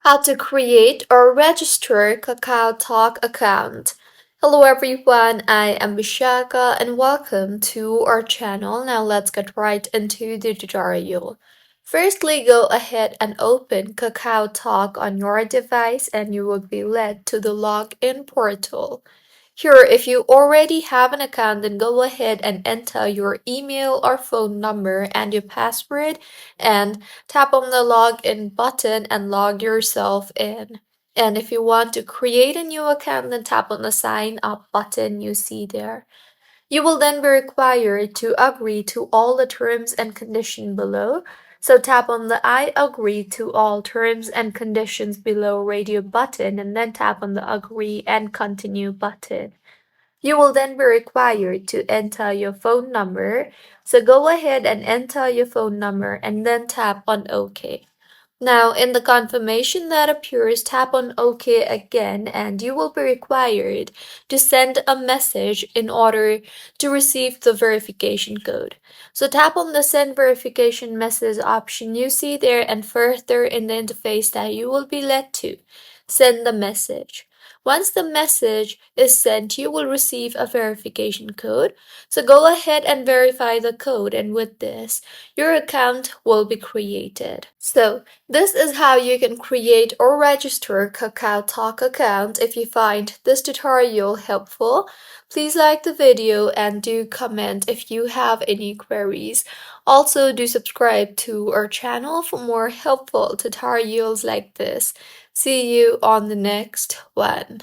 How to create or register KakaoTalk account. Hello everyone, I am Vishaka and welcome to our channel. Now let's get right into the tutorial. Firstly, go ahead and open KakaoTalk on your device and you will be led to the login portal. Here, if you already have an account, then go ahead and enter your email or phone number and your password and tap on the login button and log yourself in. And if you want to create a new account, then tap on the sign up button you see there. You will then be required to agree to all the terms and conditions below. So tap on the I agree to all terms and conditions below radio button and then tap on the agree and continue button. You will then be required to enter your phone number. So go ahead and enter your phone number and then tap on OK. Now, in the confirmation that appears, tap on OK again, and you will be required to send a message in order to receive the verification code. So, tap on the send verification message option you see there, and further in the interface that you will be led to, send the message. Once the message is sent, you will receive a verification code. So go ahead and verify the code, and with this, your account will be created. So this is how you can create or register KakaoTalk account. If you find this tutorial helpful, please like the video and do comment if you have any queries. Also, do subscribe to our channel for more helpful tutorials like this. See you on the next one.